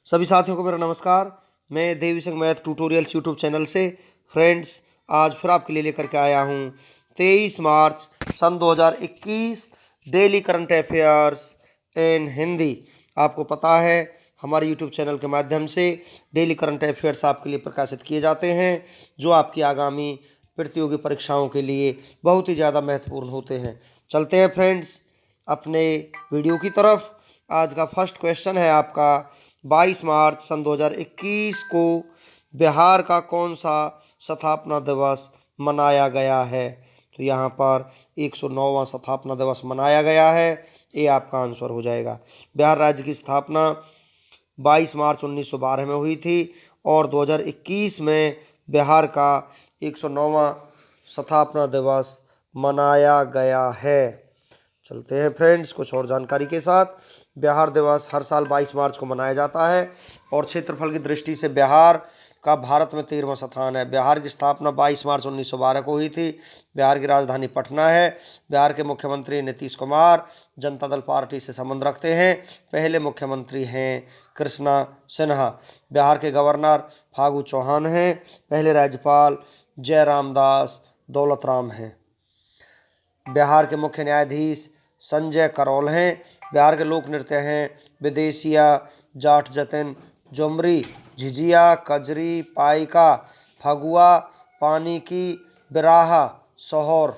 सभी साथियों को मेरा नमस्कार। मैं देवी संघ मैथ ट्यूटोरियल्स यूट्यूब चैनल से फ्रेंड्स आज फिर आपके लिए लेकर के आया हूँ 23 मार्च सन 2021 daily current affairs in Hindi. आपको पता है हमारे यूट्यूब चैनल के माध्यम से डेली करंट अफेयर्स आपके लिए प्रकाशित किए जाते हैं जो आपकी आगामी प्रतियोगी परीक्षाओं के लिए बहुत ही ज़्यादा महत्वपूर्ण होते हैं। चलते हैं फ्रेंड्स अपने वीडियो की तरफ। आज का फर्स्ट क्वेश्चन है आपका 22 मार्च सन 2021 को बिहार का कौन सा स्थापना दिवस मनाया गया है। तो यहाँ पर 109वां स्थापना दिवस मनाया गया है, ये आपका आंसर हो जाएगा। बिहार राज्य की स्थापना 22 मार्च 1912 में हुई थी और 2021 में बिहार का 109वां स्थापना दिवस मनाया गया है। चलते हैं फ्रेंड्स कुछ और जानकारी के साथ। बिहार दिवस हर साल 22 मार्च को मनाया जाता है और क्षेत्रफल की दृष्टि से बिहार का भारत में 13वां स्थान है। बिहार की स्थापना 22 मार्च 1912 को हुई थी। बिहार की राजधानी पटना है। बिहार के मुख्यमंत्री नीतीश कुमार जनता दल पार्टी से संबंध रखते हैं। पहले मुख्यमंत्री हैं कृष्णा सिन्हा। बिहार के गवर्नर फागू चौहान हैं। पहले राज्यपाल जयराम दास दौलतराम हैं। बिहार के मुख्य न्यायाधीश संजय करोल हैं। बिहार के लोक नृत्य हैं विदेशिया, जाट जतिन, झुमरी, झिझिया, कजरी, पाइका, फगुआ, पानी की, बिराहा, सोहर।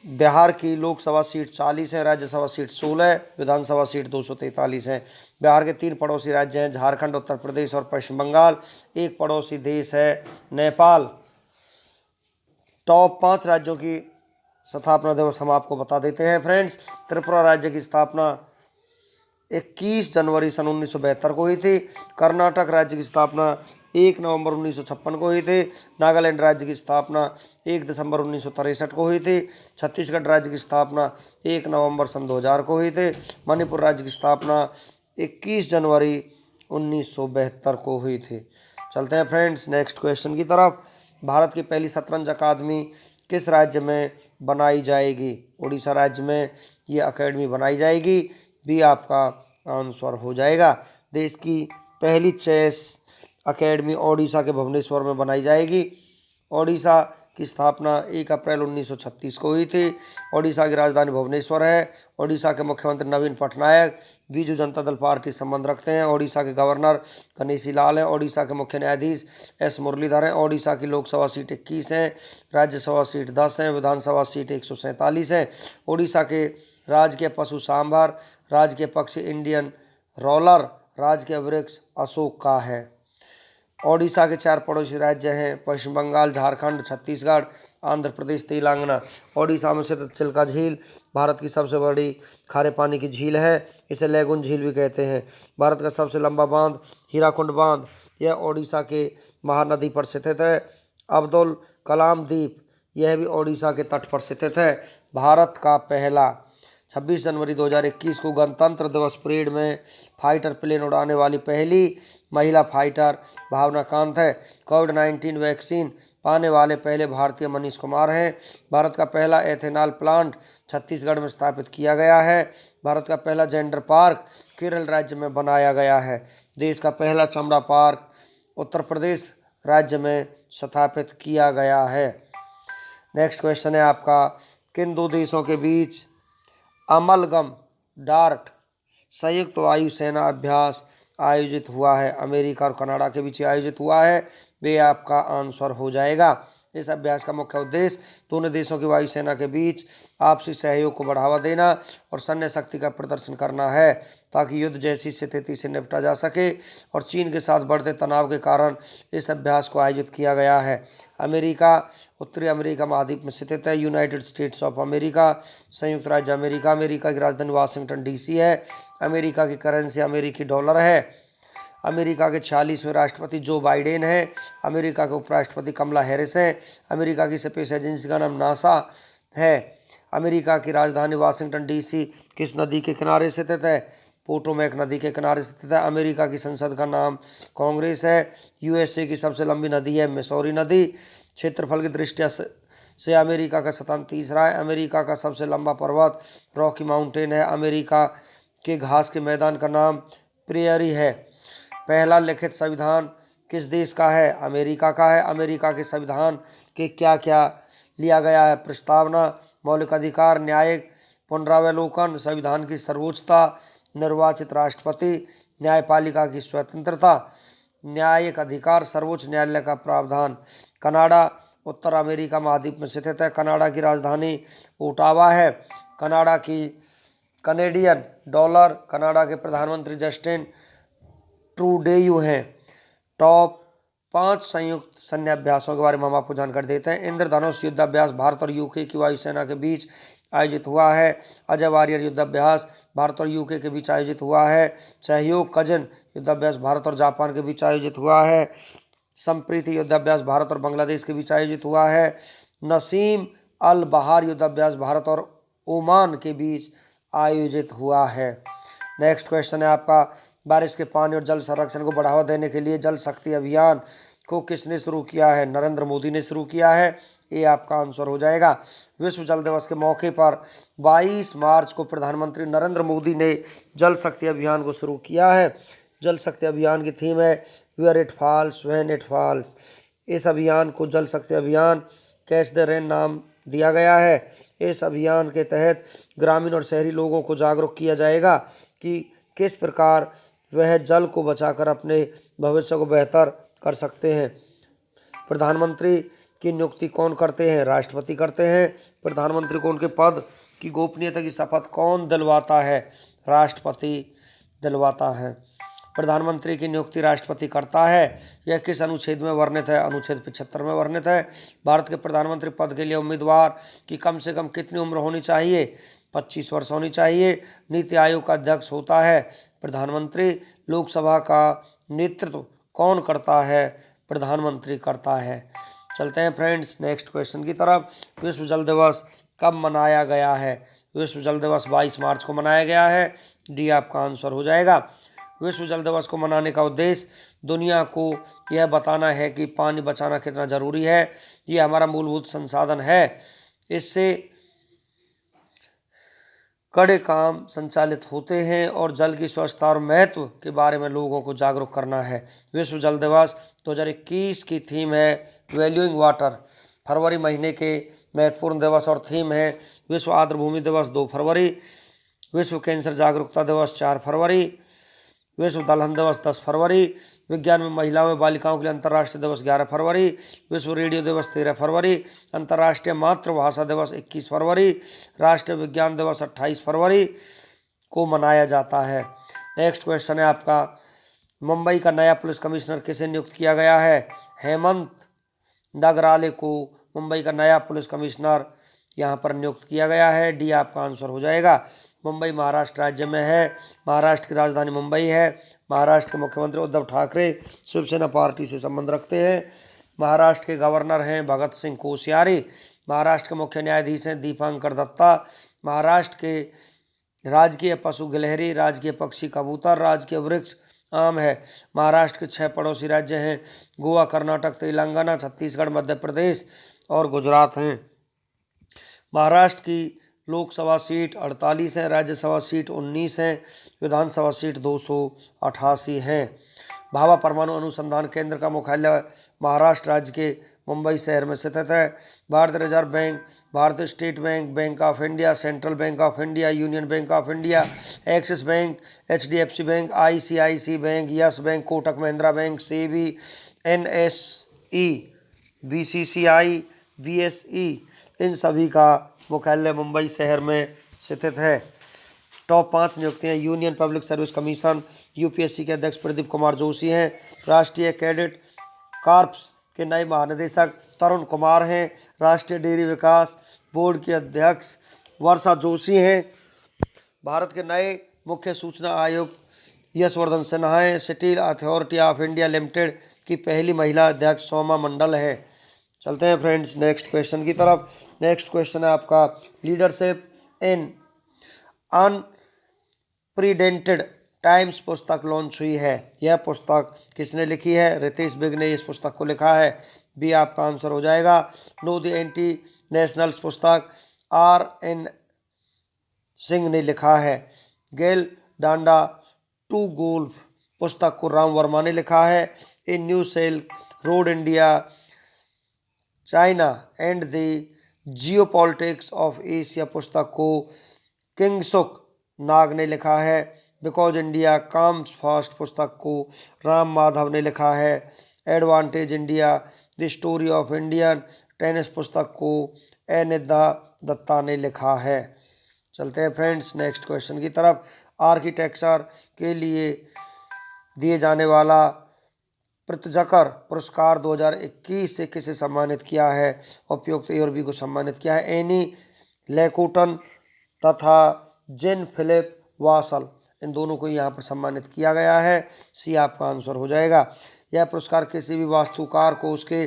बिहार की लोकसभा सीट 40 है, राज्यसभा सीट 16, विधानसभा सीट 243 है। बिहार के 3 पड़ोसी राज्य हैं झारखंड, उत्तर प्रदेश और पश्चिम बंगाल। एक पड़ोसी देश है नेपाल। टॉप 5 राज्यों की स्थापना दिवस हम आपको बता देते हैं फ्रेंड्स। त्रिपुरा राज्य की स्थापना 21 जनवरी सन 1972 को हुई थी। कर्नाटक राज्य की स्थापना 1 नवंबर 1956 को हुई थी। नागालैंड राज्य की स्थापना 1 दिसंबर 1963 को हुई थी। छत्तीसगढ़ राज्य की स्थापना 1 नवंबर सन 2000 को हुई थी। मणिपुर राज्य की स्थापना 21 जनवरी 1972 को हुई थी। चलते हैं फ्रेंड्स नेक्स्ट क्वेश्चन की तरफ। भारत की पहली शतरंज अकादमी किस राज्य में बनाई जाएगी। उड़ीसा राज्य में ये अकेडमी बनाई जाएगी, भी आपका आंसर हो जाएगा। देश की पहली चेस अकेडमी ओडिशा के भुवनेश्वर में बनाई जाएगी। ओडिशा की स्थापना 1 अप्रैल 1936 को हुई थी। ओडिशा की राजधानी भुवनेश्वर है। ओडिशा के मुख्यमंत्री नवीन पटनायक बीजू जनता दल पार्टी से संबंध रखते हैं। ओडिशा के गवर्नर गणेशी लाल हैं। ओडिशा के मुख्य न्यायाधीश एस मुरलीधर हैं। ओडिशा की लोकसभा सीट 21 है, राज्यसभा सीट 10 है, विधानसभा सीट 147 है। ओडिशा के राजकीय पशु सांभर, राजकीय पक्षी इंडियन रोलर, राजकीय वृक्ष अशोक का है। ओडिशा के 4 पड़ोसी राज्य हैं पश्चिम बंगाल, झारखंड, छत्तीसगढ़, आंध्र प्रदेश, तेलंगाना। ओडिशा में स्थित चिल्का झील भारत की सबसे बड़ी खारे पानी की झील है। इसे लेगुन झील भी कहते हैं। भारत का सबसे लंबा बांध हीराकुंड बांध, यह ओडिशा के महानदी पर स्थित है। अब्दुल कलाम द्वीप, यह भी ओडिशा के तट पर स्थित है। भारत का पहला 26 जनवरी 2021 को गणतंत्र दिवस परेड में फाइटर प्लेन उड़ाने वाली पहली महिला फाइटर भावना कांत है। कोविड-19 वैक्सीन पाने वाले पहले भारतीय मनीष कुमार हैं। भारत का पहला एथेनॉल प्लांट छत्तीसगढ़ में स्थापित किया गया है। भारत का पहला जेंडर पार्क केरल राज्य में बनाया गया है। देश का पहला चमड़ा पार्क उत्तर प्रदेश राज्य में स्थापित किया गया है। नेक्स्ट क्वेश्चन है आपका, किन 2 देशों के बीच अमलगम डार्ट संयुक्त वायुसेना अभ्यास आयोजित हुआ है। अमेरिका और कनाडा के बीच आयोजित हुआ है, वे आपका आंसर हो जाएगा। इस अभ्यास का मुख्य उद्देश्य दोनों देशों की वायुसेना के बीच आपसी सहयोग को बढ़ावा देना और सैन्य शक्ति का प्रदर्शन करना है, ताकि युद्ध जैसी स्थिति से निपटा जा सके। और चीन के साथ बढ़ते तनाव के कारण इस अभ्यास को आयोजित किया गया है। अमेरिका उत्तरी अमेरिका महाद्वीप में स्थित है। यूनाइटेड स्टेट्स ऑफ अमेरिका संयुक्त राज्य अमेरिका। अमेरिका की राजधानी वाशिंगटन डीसी है। अमेरिका की करेंसी अमेरिकी डॉलर है। अमेरिका के 46वें राष्ट्रपति जो बाइडेन हैं। अमेरिका के उपराष्ट्रपति कमला हैरिस हैं। अमेरिका की स्पेस एजेंसी का नाम नासा है। अमेरिका की राजधानी वाशिंगटन डीसी किस नदी के किनारे स्थित है। पोटोमैक नदी के किनारे स्थित है। अमेरिका की संसद का नाम कांग्रेस है। यूएसए की सबसे लंबी नदी है मिसौरी नदी। क्षेत्रफल की दृष्टि से अमेरिका का स्थान 3रा है। अमेरिका का सबसे लंबा पर्वत रॉकी माउंटेन है। अमेरिका के घास के मैदान का नाम प्रेयरी है। पहला लिखित संविधान किस देश का है? अमेरिका का है। अमेरिका के संविधान के क्या क्या लिया गया है? प्रस्तावना, मौलिक अधिकार, न्यायिक पुनरावलोकन, संविधान की सर्वोच्चता, निर्वाचित राष्ट्रपति, न्यायपालिका की स्वतंत्रता, न्यायिक अधिकार, सर्वोच्च न्यायालय का प्रावधान। कनाडा उत्तर अमेरिका महाद्वीप में स्थित है। कनाडा की राजधानी ओटावा है। कनाडा की कनेडियन डॉलर। कनाडा के प्रधानमंत्री जस्टिन ट्रूडेयू हैं। टॉप 5 संयुक्त सैन्य अभ्यासों के बारे में हम आपको जानकारी देते हैं। इंद्रधनुष युद्धाभ्यास भारत और यूके की वायुसेना के बीच आयोजित हुआ है। अजय वारियर युद्धाभ्यास भारत और यूके के बीच आयोजित हुआ है। सहयोग कजन युद्धाभ्यास भारत और जापान के बीच आयोजित हुआ है। संप्रीति युद्धाभ्यास भारत और बांग्लादेश के बीच आयोजित हुआ है। नसीम अल बहार युद्धाभ्यास भारत और ओमान के बीच आयोजित हुआ है। नेक्स्ट क्वेश्चन है आपका, बारिश के पानी और जल संरक्षण को बढ़ावा देने के लिए जल शक्ति अभियान को किसने शुरू किया है? नरेंद्र मोदी ने शुरू किया है। ये आपका आंसर हो जाएगा। विश्व जल दिवस के मौके पर 22 मार्च को प्रधानमंत्री नरेंद्र मोदी ने जल शक्ति अभियान को शुरू किया है। जल शक्ति अभियान की थीम है where it falls when it falls. इस अभियान को जल शक्ति अभियान कैच द रेन नाम दिया गया है। इस अभियान के तहत ग्रामीण और शहरी लोगों को जागरूक किया जाएगा कि किस प्रकार वह जल को बचाकर अपने भविष्य को बेहतर कर सकते हैं। प्रधानमंत्री की नियुक्ति कौन करते हैं? राष्ट्रपति करते हैं। प्रधानमंत्री को उनके पद की गोपनीयता की शपथ कौन दिलवाता है? राष्ट्रपति दिलवाता है। प्रधानमंत्री की नियुक्ति राष्ट्रपति करता है। यह किस अनुच्छेद में वर्णित है? अनुच्छेद 75 में वर्णित है। भारत के प्रधानमंत्री पद के लिए उम्मीदवार की कम से कम कितनी उम्र होनी चाहिए? 25 वर्ष होनी चाहिए। नीति आयोग का अध्यक्ष होता है प्रधानमंत्री। लोकसभा का नेतृत्व कौन करता है? प्रधानमंत्री करता है। चलते हैं फ्रेंड्स नेक्स्ट क्वेश्चन की तरफ। विश्व जल दिवस कब मनाया गया है? विश्व जल दिवस 22 मार्च को मनाया गया है। डी आपका आंसर हो जाएगा। विश्व जल दिवस को मनाने का उद्देश्य दुनिया को यह बताना है कि पानी बचाना कितना जरूरी है। ये हमारा मूलभूत संसाधन है। इससे कड़े काम संचालित होते हैं और जल की स्वच्छता और महत्व के बारे में लोगों को जागरूक करना है। विश्व जल दिवस 2021 की थीम है वैल्यूइंग वाटर। फरवरी महीने के महत्वपूर्ण दिवस और थीम है विश्व आर्द्रभूमि दिवस 2 फरवरी, विश्व कैंसर जागरूकता दिवस 4 फरवरी, विश्व दलहन दिवस 10 फरवरी, विज्ञान में महिलाओं में बालिकाओं के लिए अंतर्राष्ट्रीय दिवस 11 फरवरी, विश्व रेडियो दिवस 13 फरवरी, अंतर्राष्ट्रीय मातृभाषा दिवस 21 फरवरी, राष्ट्रीय विज्ञान दिवस 28 फरवरी को मनाया जाता है। नेक्स्ट क्वेश्चन है आपका, मुंबई का नया पुलिस कमिश्नर किसे नियुक्त किया गया है? हेमंत नगराले को मुंबई का नया पुलिस कमिश्नर यहाँ पर नियुक्त किया गया है। डी आपका आंसर हो जाएगा। मुंबई महाराष्ट्र राज्य में है। महाराष्ट्र की राजधानी मुंबई है। महाराष्ट्र के मुख्यमंत्री उद्धव ठाकरे शिवसेना पार्टी से संबंध रखते हैं। महाराष्ट्र के गवर्नर हैं भगत सिंह कोश्यारी। महाराष्ट्र के मुख्य न्यायाधीश हैं दीपांकर दत्ता। महाराष्ट्र के राजकीय पशु गिलहरी, राजकीय पक्षी कबूतर, राजकीय वृक्ष आम है। महाराष्ट्र के 6 पड़ोसी राज्य हैं गोवा, कर्नाटक, तेलंगाना, छत्तीसगढ़, मध्य प्रदेश और गुजरात हैं। महाराष्ट्र की लोकसभा सीट 48 है, राज्यसभा सीट 19 है, विधानसभा सीट 288 है। भाभा परमाणु अनुसंधान केंद्र का मुख्यालय महाराष्ट्र राज्य के मुंबई शहर में स्थित है। भारतीय रिजर्व बैंक, भारतीय state bank, bank of India, central bank of India, union bank of India, axis bank, HDFC bank, ICICI bank, yes bank, Kotak Mahindra bank, SEBI, NSE, BCCI, BSE, इन सभी का मुख्यालय मुंबई शहर में स्थित है। टॉप 5 नियुक्तियां, union public service commission UPSC के अध्यक्ष प्रदीप कुमार जोशी हैं। राष्ट्रीय कैडेट कॉर्प्स के नए महानिदेशक तरुण कुमार हैं। राष्ट्रीय डेयरी विकास बोर्ड के अध्यक्ष वर्षा जोशी हैं। भारत के नए मुख्य सूचना आयुक्त यशवर्धन सिन्हा हैं। Steel authority of India limited की पहली महिला अध्यक्ष सोमा मंडल है। चलते हैं फ्रेंड्स नेक्स्ट क्वेश्चन की तरफ। नेक्स्ट क्वेश्चन है आपका, लीडरशिप इन अनप्रेसिडेंटेड टाइम्स पुस्तक लॉन्च हुई है। यह पुस्तक किसने लिखी है? रितेश बिग ने इस पुस्तक को लिखा है। बी आपका आंसर हो जाएगा। नो द एंटी नेशनल्स पुस्तक RN सिंह ने लिखा है। गेल डांडा टू गोल्फ पुस्तक को राम वर्मा ने लिखा है। A new silk road India China and the geopolitics of Asia पुस्तक को किंगसुक नाग ने लिखा है। बिकॉज इंडिया कम्स फर्स्ट पुस्तक को राम माधव ने लिखा है। Advantage India the story of Indian tennis पुस्तक को निधा दत्ता ने लिखा है। चलते हैं फ्रेंड्स नेक्स्ट क्वेश्चन की तरफ। आर्किटेक्चर के लिए दिए जाने वाला पृथ्जकर पुरस्कार 2021 से किसे सम्मानित किया है? उपयुक्त ए और बी को सम्मानित किया है। एनी लेकुटन तथा जिन फिलिप वासल, इन दोनों को यहाँ पर सम्मानित किया गया है। सी आपका आंसर हो जाएगा। यह पुरस्कार किसी भी वास्तुकार को उसके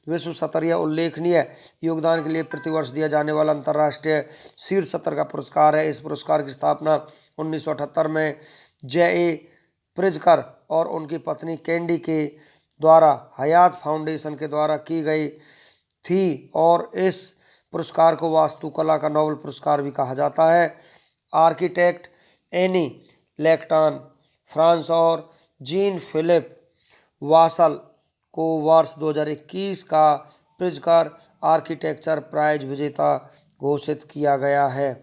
विश्व स्तरीय उल्लेखनीय योगदान के लिए प्रतिवर्ष दिया जाने वाला अंतर्राष्ट्रीय शीर्ष स्तर का पुरस्कार है। इस पुरस्कार की स्थापना 1978 में जे ए प्रिजकर और उनकी पत्नी कैंडी के द्वारा हयात फाउंडेशन के द्वारा की गई थी और इस पुरस्कार को वास्तुकला का नोबेल पुरस्कार भी कहा जाता है। आर्किटेक्ट एनी लेक्टन फ्रांस और जीन फिलिप वासल को वर्ष 2021 का प्रिजकर आर्किटेक्चर प्राइज विजेता घोषित किया गया है।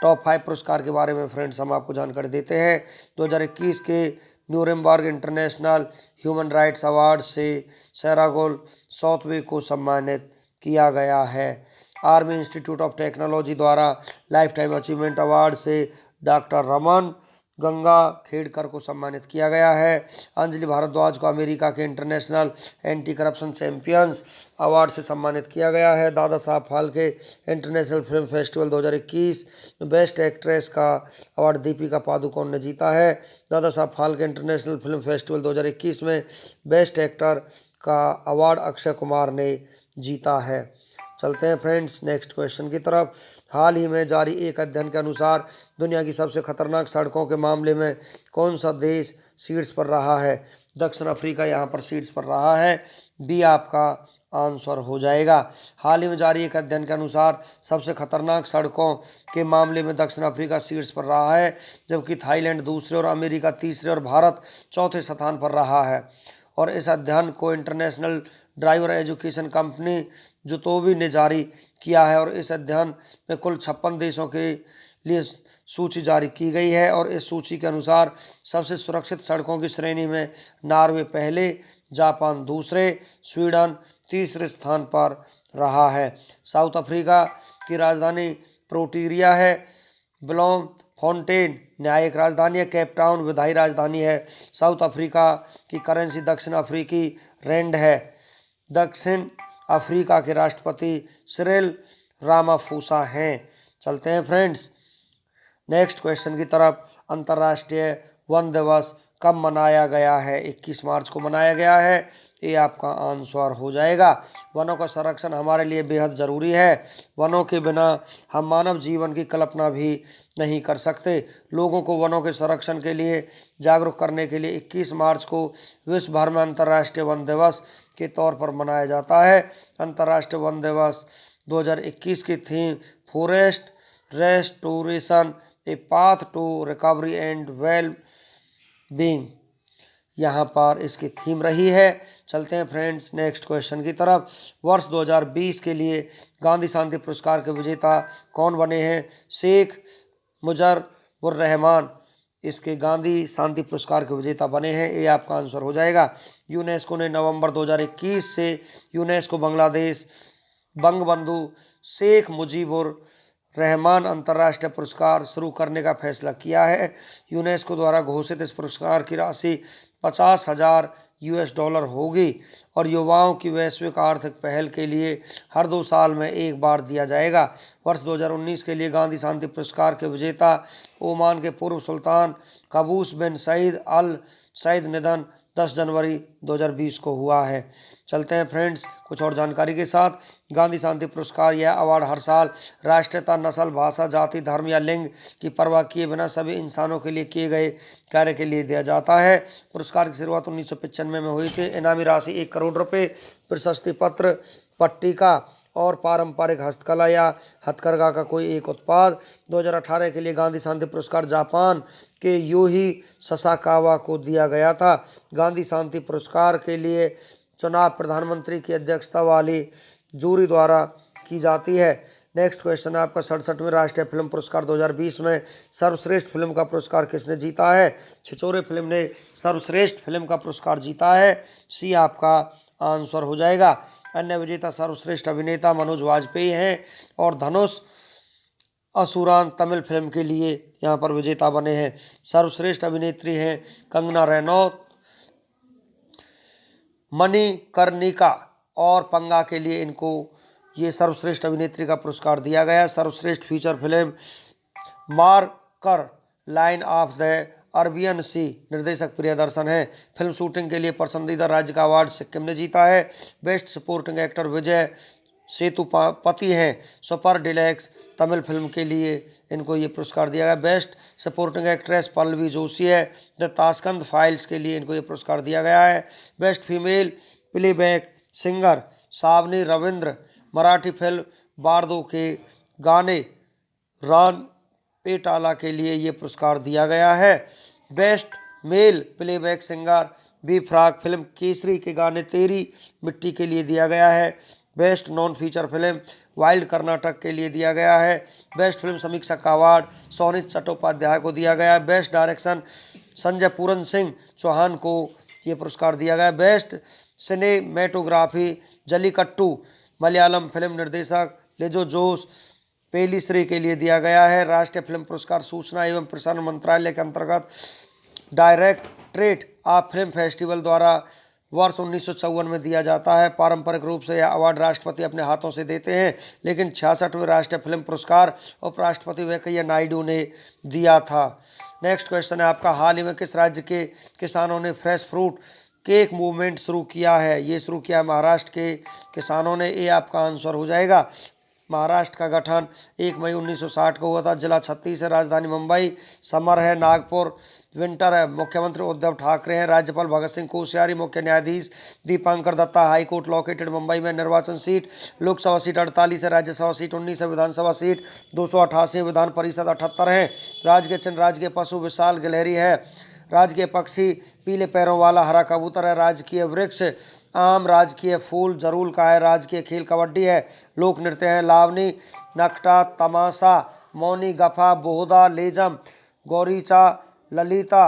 टॉप 5 पुरस्कार के बारे में फ्रेंड्स हम आपको जानकारी देते हैं। 2021 के Nuremberg international human rights award से सेरागोल सौतवे को सम्मानित किया गया है। आर्मी इंस्टीट्यूट ऑफ टेक्नोलॉजी द्वारा लाइफ टाइम अचीवमेंट अवार्ड से डॉक्टर रमन गंगा खेड़कर को सम्मानित किया गया है। अंजलि भारद्वाज को अमेरिका के international anti corruption champions award से सम्मानित किया गया है। Dada Saheb Phalke international film festival 2021 में बेस्ट एक्ट्रेस का अवार्ड दीपिका पादुकोण ने जीता है। Dada Saheb Phalke international film festival 2021 में बेस्ट एक्टर का अवार्ड अक्षय कुमार ने जीता है। चलते हैं फ्रेंड्स नेक्स्ट क्वेश्चन की तरफ। हाल ही में जारी एक अध्ययन के अनुसार दुनिया की सबसे खतरनाक सड़कों के मामले में कौन सा देश शीर्ष पर रहा है? दक्षिण अफ्रीका यहाँ पर शीर्ष पर रहा है। बी आपका आंसर हो जाएगा। हाल ही में जारी एक अध्ययन के अनुसार सबसे खतरनाक सड़कों के मामले में दक्षिण अफ्रीका शीर्ष पर रहा है, जबकि थाईलैंड दूसरे और अमेरिका तीसरे और भारत चौथे स्थान पर रहा है। और इस अध्ययन को इंटरनेशनल ड्राइवर एजुकेशन कंपनी जुतोवी ने जारी किया है और इस अध्ययन में कुल 56 देशों के लिए सूची जारी की गई है और इस सूची के अनुसार सबसे सुरक्षित सड़कों की श्रेणी में नॉर्वे पहले, जापान दूसरे, स्वीडन तीसरे स्थान पर रहा है। साउथ अफ्रीका की राजधानी प्रोटोरिया है। ब्लोम फाउंटेन न्यायिक राजधानी है। केप टाउन विधायी राजधानी है। साउथ अफ्रीका की करेंसी दक्षिण अफ्रीकी रैंड है। दक्षिण अफ्रीका के राष्ट्रपति सिरिल रामाफोसा हैं। चलते हैं फ्रेंड्स नेक्स्ट क्वेश्चन की तरफ। अंतर्राष्ट्रीय वन दिवस कब मनाया गया है? 21 मार्च को मनाया गया है। ये आपका आंसर हो जाएगा। वनों का संरक्षण हमारे लिए बेहद ज़रूरी है। वनों के बिना हम मानव जीवन की कल्पना भी नहीं कर सकते। लोगों को वनों के संरक्षण के लिए जागरूक करने के लिए 21 मार्च को विश्व भर में अंतर्राष्ट्रीय वन दिवस के तौर पर मनाया जाता है। अंतर्राष्ट्रीय वन दिवस 2021 की theme forest restoration a path to recovery and well being यहाँ पर इसकी थीम रही है। चलते हैं फ्रेंड्स नेक्स्ट क्वेश्चन की तरफ। वर्ष 2020 के लिए गांधी शांति पुरस्कार के विजेता कौन बने हैं? शेख मुजीबुर रहमान इसके गांधी शांति पुरस्कार के विजेता बने हैं। ये आपका आंसर हो जाएगा। यूनेस्को ने नवंबर 2021 से यूनेस्को बांग्लादेश बंगबंधु शेख मुजीबुर रहमान अंतर्राष्ट्रीय पुरस्कार शुरू करने का फैसला किया है। यूनेस्को द्वारा घोषित इस पुरस्कार की राशि $50,000 होगी और युवाओं की वैश्विक आर्थिक पहल के लिए हर 2 साल में एक बार दिया जाएगा। वर्ष 2019 के लिए गांधी शांति पुरस्कार के विजेता ओमान के पूर्व सुल्तान कबूस बिन सईद अल सईद निधन 10 जनवरी 2020 को हुआ है। चलते हैं फ्रेंड्स कुछ और जानकारी के साथ। गांधी शांति पुरस्कार यह अवार्ड हर साल राष्ट्रीयता, नस्ल, भाषा, जाति, धर्म या लिंग की परवाह किए बिना सभी इंसानों के लिए किए गए कार्य के लिए दिया जाता है। पुरस्कार की शुरुआत 1995 में हुई थी। इनामी राशि 1 करोड़ रुपए, प्रशस्ति पत्र, पट्टिका और पारंपरिक हस्तकला या हथकरघा का कोई एक उत्पाद। 2018 के लिए गांधी शांति पुरस्कार जापान के यूही ससाकावा को दिया गया था। गांधी शांति पुरस्कार के लिए चुनाव प्रधानमंत्री की अध्यक्षता वाली जूरी द्वारा की जाती है। नेक्स्ट क्वेश्चन है आपका 67वें राष्ट्रीय फिल्म पुरस्कार 2020 में सर्वश्रेष्ठ फिल्म का पुरस्कार किसने जीता है? छिछोरे फिल्म ने सर्वश्रेष्ठ फिल्म का पुरस्कार जीता है। सी आपका आंसर हो जाएगा। अन्य विजेता सर्वश्रेष्ठ अभिनेता मनोज वाजपेयी हैं और धनुष असुरान तमिल फिल्म के लिए यहाँ पर विजेता बने हैं। सर्वश्रेष्ठ अभिनेत्री हैं कंगना रनौत, मणिकर्णिका और पंगा के लिए इनको ये सर्वश्रेष्ठ अभिनेत्री का पुरस्कार दिया गया। सर्वश्रेष्ठ feature film Marakkar lion of the Arabian sea निर्देशक प्रियदर्शन है। फिल्म शूटिंग के लिए पसंदीदा राज्य का अवार्ड सिक्किम ने जीता है। Best supporting actor Vijay Sethupathi हैं सुपर डिलैक्स तमिल फिल्म के लिए इनको ये पुरस्कार दिया गया। Best supporting actress Pallavi Joshi है द ताशकंद फाइल्स के लिए इनको ये पुरस्कार दिया गया है। बेस्ट फीमेल प्लेबैक सिंगर सावनी रविंद्र मराठी फिल्म बारदो के गाने रान पेटाला के लिए ये पुरस्कार दिया गया है। Best male playback singer B Praak film Kesari के गाने तेरी मिट्टी के लिए दिया गया है। Best non feature film wild Karnataka के लिए दिया गया है। बेस्ट फिल्म समीक्षा का अवार्ड सोनित चट्टोपाध्याय को दिया गया है। बेस्ट डायरेक्शन संजय पूरन सिंह चौहान को ये पुरस्कार दिया गया। Best cinematography Jallikattu Malayalam film निर्देशक लिजो जोस पेलिश्री के लिए दिया गया है। राष्ट्रीय फिल्म पुरस्कार सूचना एवं प्रसारण मंत्रालय के अंतर्गत डायरेक्टरेट ऑफ फिल्म फेस्टिवल द्वारा वर्ष 1954 में दिया जाता है। पारंपरिक रूप से यह अवार्ड राष्ट्रपति अपने हाथों से देते हैं, लेकिन 66वें राष्ट्रीय फिल्म पुरस्कार उपराष्ट्रपति वेंकैया नायडू ने दिया था। नेक्स्ट क्वेश्चन है आपका, हाल ही में किस राज्य के किसानों ने फ्रेश फ्रूट केक मूवमेंट शुरू किया है? ये शुरू किया महाराष्ट्र के किसानों ने। ये आपका आंसर हो जाएगा। महाराष्ट्र का गठन 1 मई 1960 को हुआ था। जिला 36 है, राजधानी मुंबई, समर है, नागपुर विंटर है, मुख्यमंत्री उद्धव ठाकरे हैं, राज्यपाल भगत सिंह कोश्यारी, मुख्य न्यायाधीश Dipankar Datta, high court located Mumbai में। निर्वाचन सीट लोकसभा सीट 48 है, राज्यसभा सीट 19 है, विधानसभा सीट 288, विधान परिषद 78 है। राजकीय चिन्ह राजकीय पशु विशाल गिलहरी है। राजकीय पक्षी पीले पैरों वाला हरा कबूतर है। राजकीय वृक्ष आम। राजकीय फूल जरूल का है। राजकीय खेल कबड्डी है। लोक नृत्य है लावनी, नकटा, तमाशा, मौनी, गफा, बोहदा, लेजम, गौरीचा, ललिता,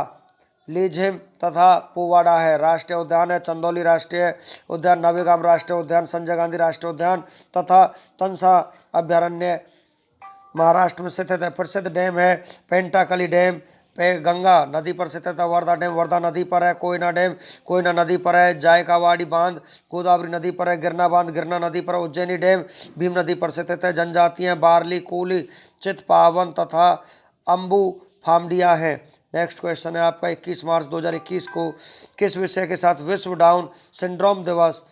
लेझिम तथा पोवाड़ा है। राष्ट्रीय उद्यान है चंदौली राष्ट्रीय उद्यान, नवेगाम राष्ट्रीय उद्यान, संजय गांधी राष्ट्रीय उद्यान तथा तंसा अभ्यारण्य महाराष्ट्र में स्थित है। प्रसिद्ध डैम है पेंटाकली डैम गंगा नदी पर स्थित है। वर्धा डैम वर्धा नदी पर है। कोयना डैम कोयना नदी पर है। जायकावाड़ी बांध गोदावरी नदी पर है। गिरना बांध गिरना नदी पर। उज्जैनी डैम भीम नदी पर स्थित है। जनजातियां बारली, कोली, चितपावन तथा अम्बू फामडिया है। नेक्स्ट क्वेश्चन है आपका, 21 मार्च 2021 को किस विषय के साथ विश्व डाउन सिंड्रोम दिवस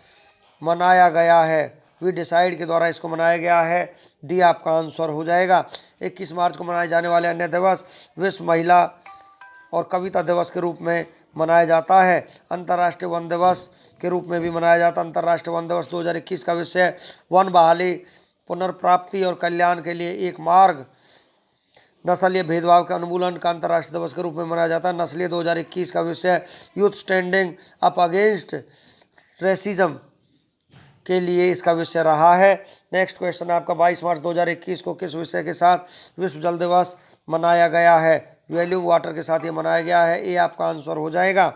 मनाया गया है? वी डिसाइड के द्वारा इसको मनाया गया है। डी आपका आंसर हो जाएगा। 21 मार्च को मनाए जाने वाले अन्य दिवस विश्व महिला और कविता दिवस के रूप में मनाया जाता है। अंतर्राष्ट्रीय वन दिवस के रूप में भी मनाया जाता है। अंतर्राष्ट्रीय वन दिवस 2021 का विषय वन बहाली, पुनर्प्राप्ति और कल्याण के लिए एक मार्ग। नस्लीय भेदभाव के उन्मूलन का अंतर्राष्ट्रीय दिवस के रूप में मनाया जाता है। नस्लीय 2021 का विषय youth standing up against racism के लिए इसका विषय रहा है। नेक्स्ट क्वेश्चन है आपका, 22 मार्च 2021 को किस विषय के साथ विश्व जल दिवस मनाया गया है? वैल्यूइंग वाटर के साथ ये मनाया गया है। ये आपका आंसर हो जाएगा।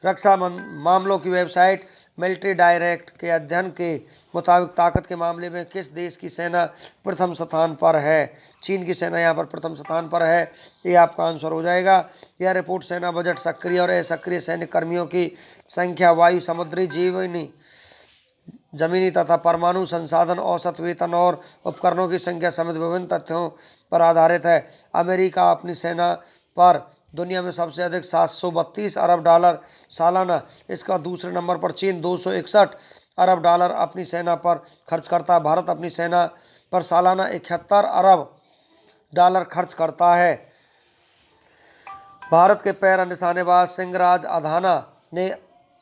रक्षा मामलों की वेबसाइट मिलिट्री डायरेक्ट के अध्ययन के मुताबिक ताकत के मामले में किस देश की सेना प्रथम स्थान पर है? चीन की सेना यहाँ पर प्रथम स्थान पर है। ये आपका आंसर हो जाएगा। यह रिपोर्ट सेना बजट, सक्रिय और असक्रिय सैनिक कर्मियों की संख्या, वायु, समुद्री, जमीनी तथा परमाणु संसाधन, औसत वेतन और उपकरणों की संख्या समेत विभिन्न तथ्यों पर आधारित है। अमेरिका अपनी सेना पर दुनिया में सबसे अधिक 732 अरब डॉलर सालाना, इसका दूसरे नंबर पर चीन 261 अरब डॉलर अपनी सेना पर खर्च करता है। भारत अपनी सेना पर सालाना 71 अरब डॉलर खर्च करता है। भारत के पैरा निशानेबाज सिंहराज अधाना ने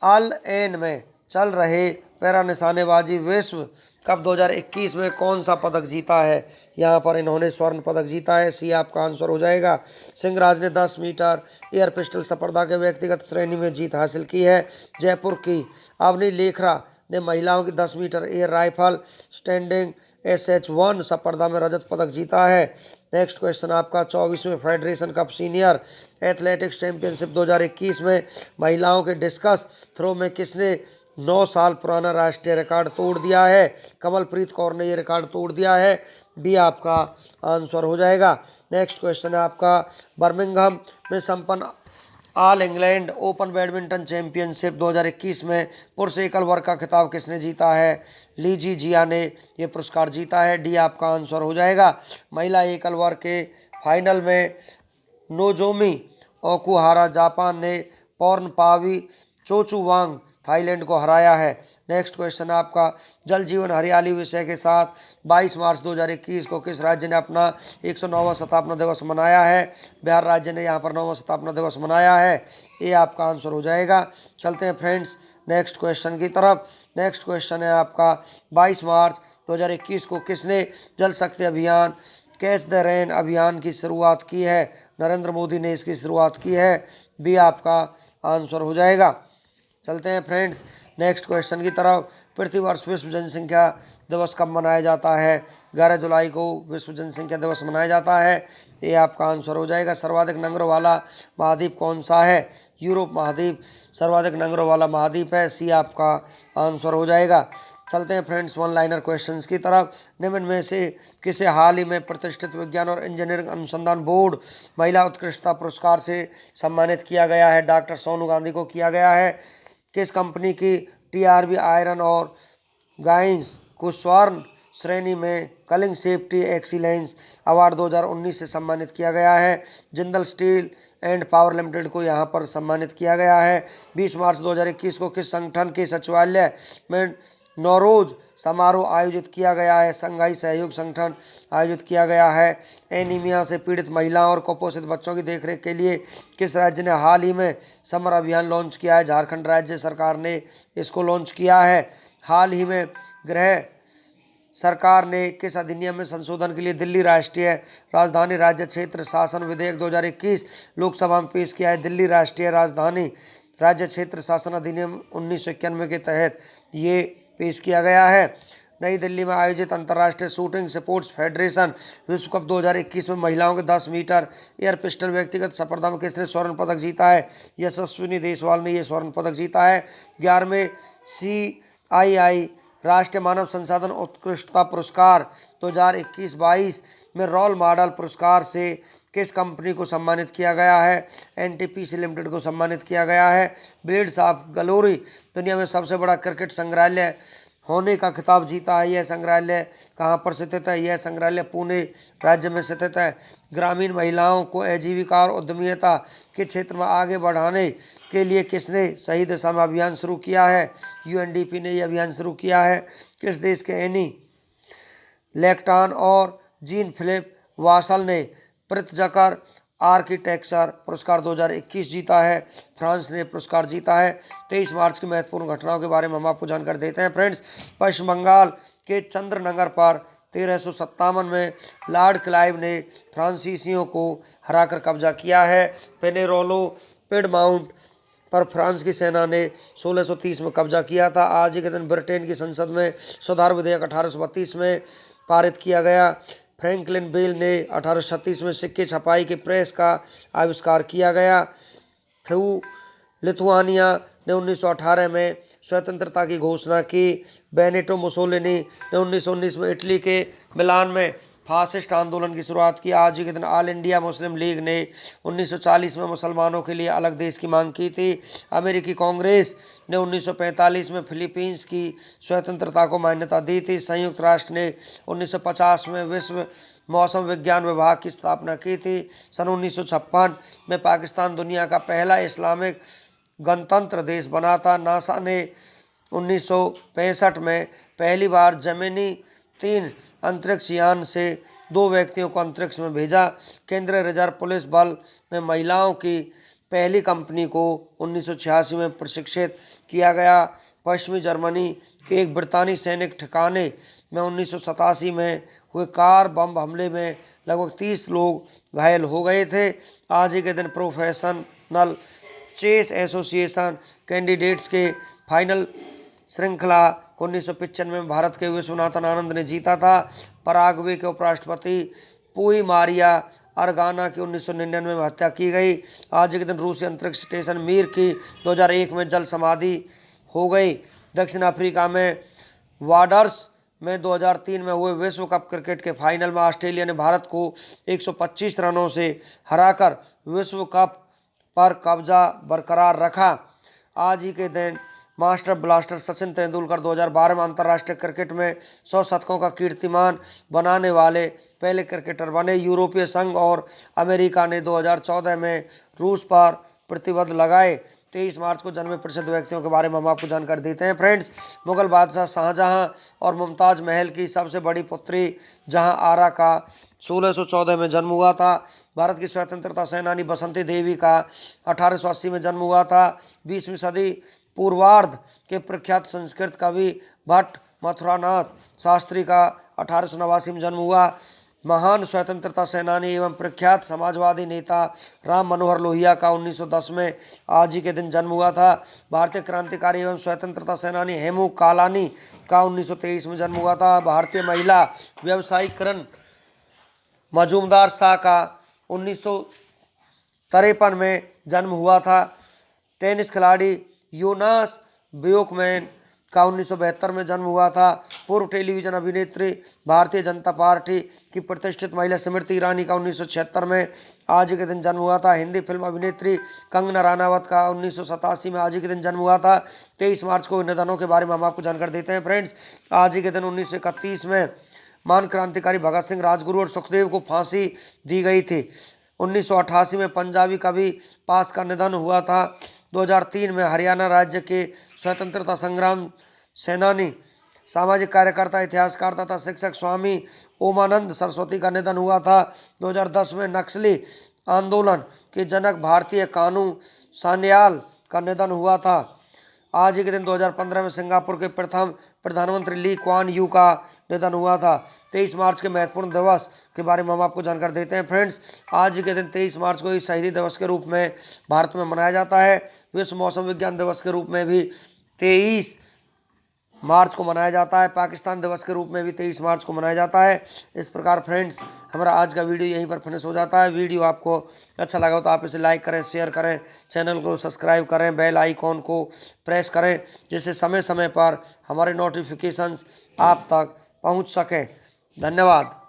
अल एन में चल रहे पैरा निशानेबाजी विश्व कप 2021 में कौन सा पदक जीता है? यहाँ पर इन्होंने स्वर्ण पदक जीता है। सी आपका आंसर हो जाएगा। सिंहराज ने 10 मीटर एयर पिस्टल स्पर्धा के व्यक्तिगत श्रेणी में जीत हासिल की है। जयपुर की अवनी लेखरा ने महिलाओं की 10 metre air rifle standing SH1 स्पर्धा में रजत पदक जीता है। नेक्स्ट क्वेश्चन आपका 24वें federation cup senior athletics championship 2021 में महिलाओं के डिस्कस थ्रो में किसने 9 साल पुराना राष्ट्रीय रिकॉर्ड तोड़ दिया है? कमलप्रीत कौर ने ये रिकॉर्ड तोड़ दिया है। बी आपका आंसर हो जाएगा। नेक्स्ट क्वेश्चन है आपका बर्मिंघम में संपन्न all England open badminton championship 2021 में पुरुष एकल वर्ग का खिताब किसने जीता है? ली जी जिया ने यह पुरस्कार जीता है। डी आपका आंसर हो जाएगा। महिला एकल वर्ग के फाइनल में नोजोमी ओकुहारा जापान ने पोर्नपावी चोचुवांग थाईलैंड को हराया है। नेक्स्ट क्वेश्चन आपका जल जीवन हरियाली विषय के साथ 22 मार्च 2021 को किस राज्य ने अपना 109वां स्थापना दिवस मनाया है? बिहार राज्य ने यहाँ पर 9वां स्थापना दिवस मनाया है। ये आपका आंसर हो जाएगा। चलते हैं फ्रेंड्स नेक्स्ट क्वेश्चन की तरफ। नेक्स्ट क्वेश्चन है आपका 22 मार्च 2021 को किसने जल शक्ति अभियान कैच द रेन अभियान की शुरुआत की है? नरेंद्र मोदी ने इसकी शुरुआत की है। बी आपका आंसर हो जाएगा। चलते हैं फ्रेंड्स नेक्स्ट क्वेश्चन की तरफ। प्रतिवर्ष विश्व जनसंख्या दिवस कब मनाया जाता है? 11 जुलाई को विश्व जनसंख्या दिवस मनाया जाता है। ये आपका आंसर हो जाएगा। सर्वाधिक नगरों वाला महाद्वीप कौन सा है? यूरोप महाद्वीप सर्वाधिक नगरों वाला महाद्वीप है। सी आपका आंसर हो जाएगा। चलते हैं फ्रेंड्स वन लाइनर क्वेश्चंस की तरफ। निम्न में से किसे हाल ही में प्रतिष्ठित विज्ञान और इंजीनियरिंग अनुसंधान बोर्ड महिला उत्कृष्टता पुरस्कार से सम्मानित किया गया है? डॉक्टर सोनू गांधी को किया गया है। किस कंपनी की TRB आयरन और गाइंस को स्वर्ण श्रेणी में कलिंग सेफ्टी एक्सीलेंस अवार्ड 2019 से सम्मानित किया गया है? Jindal steel and power limited को यहाँ पर सम्मानित किया गया है। 20 मार्च 2021 को किस संगठन के सचिवालय में नौरोज समारोह आयोजित किया गया है? संघाई सहयोग संगठन आयोजित किया गया है। एनीमिया से पीड़ित महिलाओं और कुपोषित बच्चों की देखरेख के लिए किस राज्य ने हाल ही में समर अभियान लॉन्च किया है? झारखंड राज्य सरकार ने इसको लॉन्च किया है। हाल ही में गृह सरकार ने किस अधिनियम में संशोधन के लिए दिल्ली राष्ट्रीय राजधानी राज्य क्षेत्र शासन विधेयक 2021 लोकसभा में पेश किया है? दिल्ली राष्ट्रीय राजधानी राज्य क्षेत्र शासन अधिनियम 1991 के तहत ये पेश किया गया है। नई दिल्ली में आयोजित अंतर्राष्ट्रीय शूटिंग स्पोर्ट्स फेडरेशन विश्व कप 2021 में महिलाओं के 10 मीटर एयर पिस्टल व्यक्तिगत स्पर्धा में किसने स्वर्ण पदक जीता है? यशस्विनी देसवाल ने यह स्वर्ण पदक जीता है। 11वें CII राष्ट्रीय मानव संसाधन उत्कृष्टता पुरस्कार 2021-22 में रोल मॉडल पुरस्कार से किस कंपनी को सम्मानित किया गया है? NTPC लिमिटेड को सम्मानित किया गया है। ब्लेड्स ऑफ ग्लोरी दुनिया में सबसे बड़ा क्रिकेट संग्रहालय होने का खिताब जीता है। यह संग्रहालय कहाँ पर स्थित है? यह संग्रहालय पुणे राज्य में स्थित है। ग्रामीण महिलाओं को आजीविका और उद्यमिता के क्षेत्र में आगे बढ़ाने के लिए किसने सही दिशा में अभियान शुरू किया है? UNDP ने यह अभियान शुरू किया है। किस देश के एनी लेक्टान और जीन फिलिप वासल ने प्रित्जकर आर्किटेक्चर पुरस्कार 2021 जीता है? फ्रांस ने पुरस्कार जीता है। 23 मार्च की महत्वपूर्ण घटनाओं के बारे में हम आपको जानकारी देते हैं फ्रेंड्स। पश्चिम बंगाल के चंद्रनगर पर 1357 में लॉर्ड क्लाइव ने फ्रांसीसियों को हराकर कब्जा किया है। पेनेरोलो पिडमाउंट पर फ्रांस की सेना ने 1630 में कब्जा किया था। आज ही के दिन ब्रिटेन की संसद में सुधार विधेयक 1832 में पारित किया गया। फ्रैंकलिन बेल ने 1836 में सिक्के छपाई के प्रेस का आविष्कार किया गया। थू लिथुआनिया ने 1918 में स्वतंत्रता की घोषणा की। बेनिटो मुसोलिनी ने 1919 में इटली के मिलान में फासिस्ट आंदोलन की शुरुआत की। आज ही के दिन ऑल इंडिया मुस्लिम लीग ने 1940 में मुसलमानों के लिए अलग देश की मांग की थी। अमेरिकी कांग्रेस ने 1945 में फिलीपींस की स्वतंत्रता को मान्यता दी थी। संयुक्त राष्ट्र ने 1950 में विश्व मौसम विज्ञान विभाग की स्थापना की थी। सन 1956 में पाकिस्तान दुनिया का पहला इस्लामिक गणतंत्र देश बना था। नासा ने 1965 में पहली बार जमीनी 3 अंतरिक्ष यान से 2 व्यक्तियों को अंतरिक्ष में भेजा। केंद्रीय रिजर्व पुलिस बल में महिलाओं की पहली कंपनी को 1986 में प्रशिक्षित किया गया। पश्चिमी जर्मनी के एक ब्रितानी सैनिक ठिकाने में 1987 में हुए कार बम हमले में लगभग 30 लोग घायल हो गए थे। आज ही के दिन प्रोफेशनल चेस एसोसिएशन कैंडिडेट्स के फाइनल श्रृंखला को 1995 में भारत के विश्वनाथन आनंद ने जीता था। पराग्वे के उपराष्ट्रपति पुई मारिया अरगाना की 1999 में हत्या की गई। आज के दिन रूसी अंतरिक्ष स्टेशन मीर की 2001 में जल समाधि हो गई। दक्षिण अफ्रीका में वाडर्स में 2003 में हुए विश्व कप क्रिकेट के फाइनल में ऑस्ट्रेलिया ने भारत को 125 रनों से हराकर विश्व कप पर कब्जा बरकरार रखा। आज ही के दिन मास्टर ब्लास्टर सचिन तेंदुलकर 2012 में अंतर्राष्ट्रीय क्रिकेट में 100 शतकों का कीर्तिमान बनाने वाले पहले क्रिकेटर बने। यूरोपीय संघ और अमेरिका ने 2014 में रूस पर प्रतिबंध लगाए। 23 मार्च को जन्मे प्रसिद्ध व्यक्तियों के बारे में हम आपको जानकारी देते हैं फ्रेंड्स। मुगल बादशाह शाहजहां और मुमताज महल की सबसे बड़ी पुत्री जहां आरा का 1614 में जन्म हुआ था। भारत की स्वतंत्रता सेनानी बसंती देवी का 1880 में जन्म हुआ था। 20वीं सदी पूर्वार्ध के प्रख्यात संस्कृत कवि भट्ट मथुरानाथ शास्त्री का 1889 में जन्म हुआ। महान स्वतंत्रता सेनानी एवं प्रख्यात समाजवादी नेता राम मनोहर लोहिया का 1910 में आज ही के दिन जन्म हुआ था। भारतीय क्रांतिकारी एवं स्वतंत्रता सेनानी हेमू कालानी का 1923 में जन्म हुआ था। भारतीय महिला व्यवसायी किरण मजूमदार शाह का 1953 में जन्म हुआ था। टेनिस खिलाड़ी योनास ब्योकमैन का 1972 में जन्म हुआ था। पूर्व टेलीविजन अभिनेत्री भारतीय जनता पार्टी की प्रतिष्ठित महिला स्मृति ईरानी का 1976 में आज के दिन जन्म हुआ था। हिंदी फिल्म अभिनेत्री कंगना रनावत का 1987 में आज के दिन जन्म हुआ था। 23 मार्च को निधनों के बारे में हम आपको जानकारी देते हैं फ्रेंड्स। आज के दिन 1931 में महान क्रांतिकारी भगत सिंह, राजगुरु और सुखदेव को फांसी दी गई थी। 1988 में पंजाबी कवि पास का निधन हुआ था। 2003 में हरियाणा राज्य के स्वतंत्रता संग्राम सेनानी, सामाजिक कार्यकर्ता, इतिहासकार तथा शिक्षक स्वामी ओमानंद सरस्वती का निधन हुआ था। 2010 में नक्सली आंदोलन के जनक भारतीय कानू सान्याल का निधन हुआ था। आज ही के दिन 2015 में सिंगापुर के प्रथम प्रधानमंत्री ली क्वान यू का निधन हुआ था। 23 मार्च के महत्वपूर्ण दिवस के बारे में हम आपको जानकारी देते हैं फ्रेंड्स। आज ही के दिन 23 मार्च को इस शहीदी दिवस के रूप में भारत में मनाया जाता है। विश्व मौसम विज्ञान दिवस के रूप में भी 23 मार्च को मनाया जाता है। पाकिस्तान दिवस के रूप में भी 23 मार्च को मनाया जाता है। इस प्रकार फ्रेंड्स हमारा आज का वीडियो यहीं पर फिनिश हो जाता है। वीडियो आपको अच्छा लगा हो तो आप इसे लाइक करें, शेयर करें, चैनल को सब्सक्राइब करें, बेल आइकॉन को प्रेस करें जिससे समय समय पर हमारे नोटिफिकेशंस आप तक पहुंच सकें। धन्यवाद।